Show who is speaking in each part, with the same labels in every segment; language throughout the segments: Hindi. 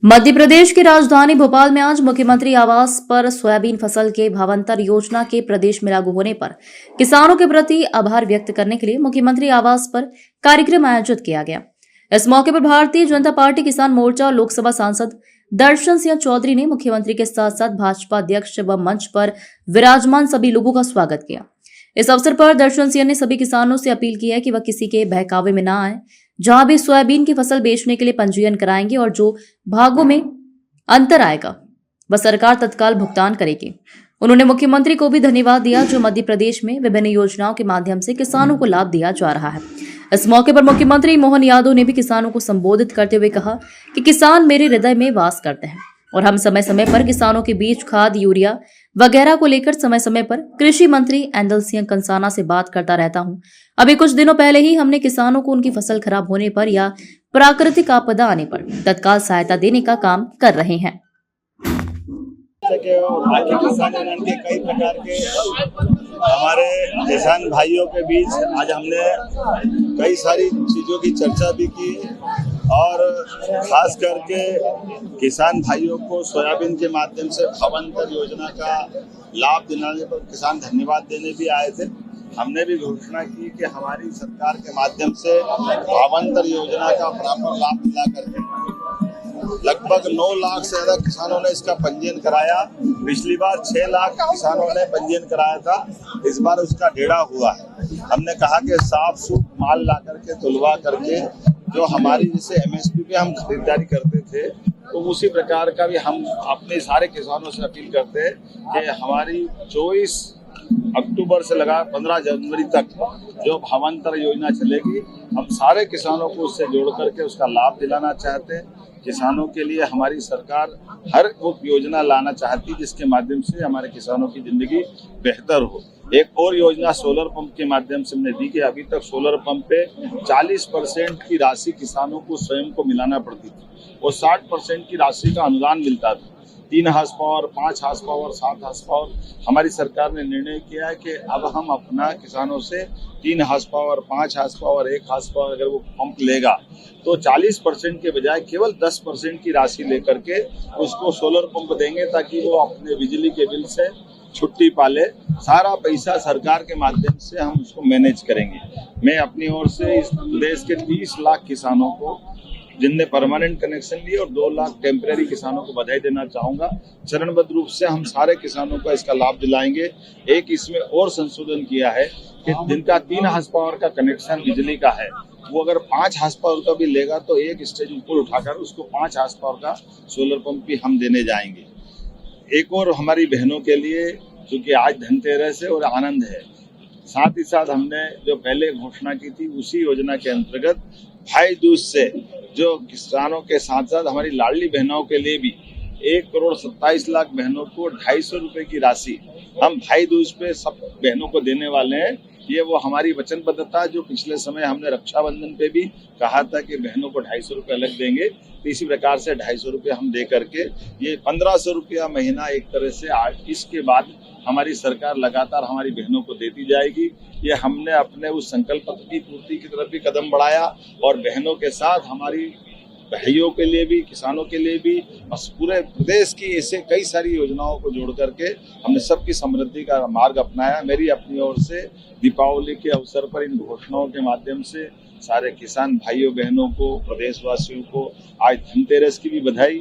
Speaker 1: मध्य प्रदेश की राजधानी भोपाल में आज मुख्यमंत्री आवास पर सोयाबीन फसल के भावांतर योजना के प्रदेश में लागू होने पर किसानों के प्रति आभार व्यक्त करने के लिए मुख्यमंत्री आवास पर कार्यक्रम आयोजित किया गया। इस मौके पर भारतीय जनता पार्टी किसान मोर्चा और लोकसभा सांसद दर्शन सिंह चौधरी ने मुख्यमंत्री के साथ साथ भाजपा अध्यक्ष व मंच पर विराजमान सभी लोगों का स्वागत किया। इस अवसर पर दर्शन सिंह ने सभी किसानों से अपील की है कि वह किसी के बहकावे में न आए। जहां भी सोयाबीन की फसल बेचने के लिए पंजीयन कराएंगे और जो भागों में अंतर आएगा वह सरकार तत्काल भुगतान करेगी। उन्होंने मुख्यमंत्री को भी धन्यवाद दिया जो मध्य प्रदेश में विभिन्न योजनाओं के माध्यम से किसानों को लाभ दिया जा रहा है। इस मौके पर मुख्यमंत्री मोहन यादव ने भी किसानों को संबोधित करते हुए कहा कि किसान मेरे हृदय में वास करते हैं और हम समय समय पर किसानों के बीच खाद, यूरिया वगैरह को लेकर समय समय पर कृषि मंत्री एंदल सिंह कंसाना से बात करता रहता हूं। अभी कुछ दिनों पहले ही हमने किसानों को उनकी फसल खराब होने पर या प्राकृतिक आपदा आने पर तत्काल सहायता देने का काम कर रहे हैं।
Speaker 2: बाकी किसान यूनियन के कई प्रकार के हमारे किसान भाइयों के बीच आज हमने कई सारी चीजों की चर्चा भी की और खास करके किसान भाइयों को सोयाबीन के माध्यम से भावांतर योजना का लाभ दिलाने पर किसान धन्यवाद देने भी आए थे। हमने भी घोषणा की कि हमारी सरकार के माध्यम से भावांतर योजना का प्रॉपर लाभ दिला करके लगभग 9 लाख से ज्यादा किसानों ने इसका पंजीयन कराया। पिछली बार 6 लाख किसानों ने पंजीयन कराया था, इस बार उसका 1.5 हुआ है। हमने कहा कि साफ सूफ माल ला करके तुलवा करके जो हमारी जैसे एमएसपी पे हम खरीदारी करते थे तो उसी प्रकार का भी हम अपने सारे किसानों से अपील करते हैं कि हमारी 24 अक्टूबर से लगा 15 जनवरी तक जो भावांतर योजना चलेगी, हम सारे किसानों को उससे जोड़ करके उसका लाभ दिलाना चाहते हैं। किसानों के लिए हमारी सरकार हर वो योजना लाना चाहती है जिसके माध्यम से हमारे किसानों की जिंदगी बेहतर हो। एक और योजना सोलर पंप के माध्यम से हमने दी कि अभी तक सोलर पंप पे 40% की राशि किसानों को स्वयं को मिलाना पड़ती थी और 60% की राशि का अनुदान मिलता था। 3 horse power, 5 horse power, 7 horse power हमारी सरकार ने निर्णय किया है कि अब हम अपना किसानों से 3 horse power, 5 horse power, 1 horse power अगर वो पंप लेगा तो 40% के बजाय केवल 10% की राशि लेकर के उसको सोलर पंप देंगे ताकि वो अपने बिजली के बिल से छुट्टी पाले। सारा पैसा सरकार के माध्यम से हम उसको मैनेज करेंगे। मैं अपनी ओर से इस प्रदेश के 30 लाख किसानों को जिनने परमानेंट कनेक्शन लिए और 2 लाख टेम्परेरी किसानों को बधाई देना चाहूंगा। चरणबद्ध रूप से हम सारे किसानों को इसका लाभ दिलाएंगे। एक इसमें और संशोधन किया है कि जिनका 3 हार्स पावर का कनेक्शन बिजली का है वो अगर 5 हार्स पावर का भी लेगा तो एक स्टेज ऊपर उठाकर उसको 5 हार्स पावर का सोलर पंप भी हम देने जाएंगे। एक और हमारी बहनों के लिए क्योंकि आज धनतेरस है और आनंद है, साथ ही साथ हमने जो पहले घोषणा की थी उसी योजना के अंतर्गत भाई दूज से जो किसानों के साथ साथ हमारी लाडली बहनों के लिए भी 1,27,00,000 बहनों को 250 रुपए की राशि हम भाई दूज पे सब बहनों को देने वाले हैं। ये वो हमारी वचनबद्धता जो पिछले समय हमने रक्षाबंधन पे भी कहा था कि बहनों को 250 रुपये अलग देंगे, तो इसी प्रकार से 250 रुपये हम दे करके ये 1500 रुपया महीना एक तरह से इसके बाद हमारी सरकार लगातार हमारी बहनों को देती जाएगी। ये हमने अपने उस संकल्प पत्र की पूर्ति की तरफ भी कदम बढ़ाया और बहनों के साथ हमारी भाइयों के लिए भी, किसानों के लिए भी, बस पूरे प्रदेश की ऐसे कई सारी योजनाओं को जोड़ करके हमने सबकी समृद्धि का मार्ग अपनाया। मेरी अपनी ओर से दीपावली के अवसर पर इन घोषणाओं के माध्यम से सारे किसान भाइयों बहनों को, प्रदेशवासियों को आज धनतेरस की भी बधाई,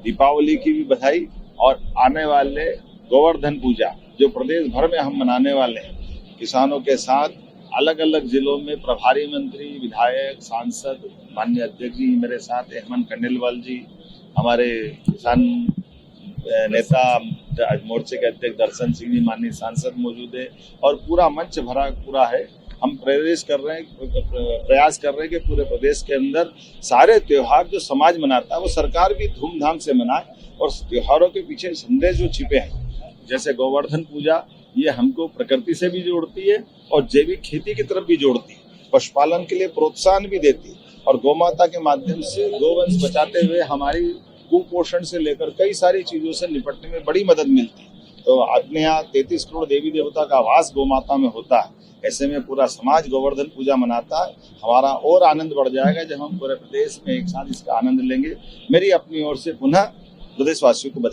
Speaker 2: दीपावली की भी बधाई और आने वाले गोवर्धन पूजा जो प्रदेश भर में हम मनाने वाले हैं। किसानों के साथ अलग अलग जिलों में प्रभारी मंत्री, विधायक, सांसद, माननीय अध्यक्ष जी मेरे साथ, हेमंत खंडेलवाल जी, हमारे किसान नेता मोर्चे के अध्यक्ष दर्शन सिंह जी, माननीय सांसद मौजूद है और पूरा मंच भरा पूरा है। हम प्रयास कर रहे हैं कि पूरे प्रदेश के अंदर सारे त्योहार जो समाज मनाता है वो सरकार भी धूमधाम से मनाए और त्योहारों के पीछे संदेश जो छिपे हैं जैसे गोवर्धन पूजा, ये हमको प्रकृति से भी जोड़ती है और जैविक खेती की तरफ भी जोड़ती है, पशुपालन के लिए प्रोत्साहन भी देती है और गौमाता के माध्यम से गोवंश बचाते हुए हमारी कुपोषण से लेकर कई सारी चीजों से निपटने में बड़ी मदद मिलती है। तो अपने यहाँ 33 करोड़ देवी देवता का वास गौ माता में होता है। ऐसे में पूरा समाज गोवर्धन पूजा मनाता है। हमारा और आनंद बढ़ जाएगा जब हम पूरे प्रदेश में एक साथ इसका आनंद लेंगे। मेरी अपनी ओर से पुनः प्रदेशवासियों को बधाई।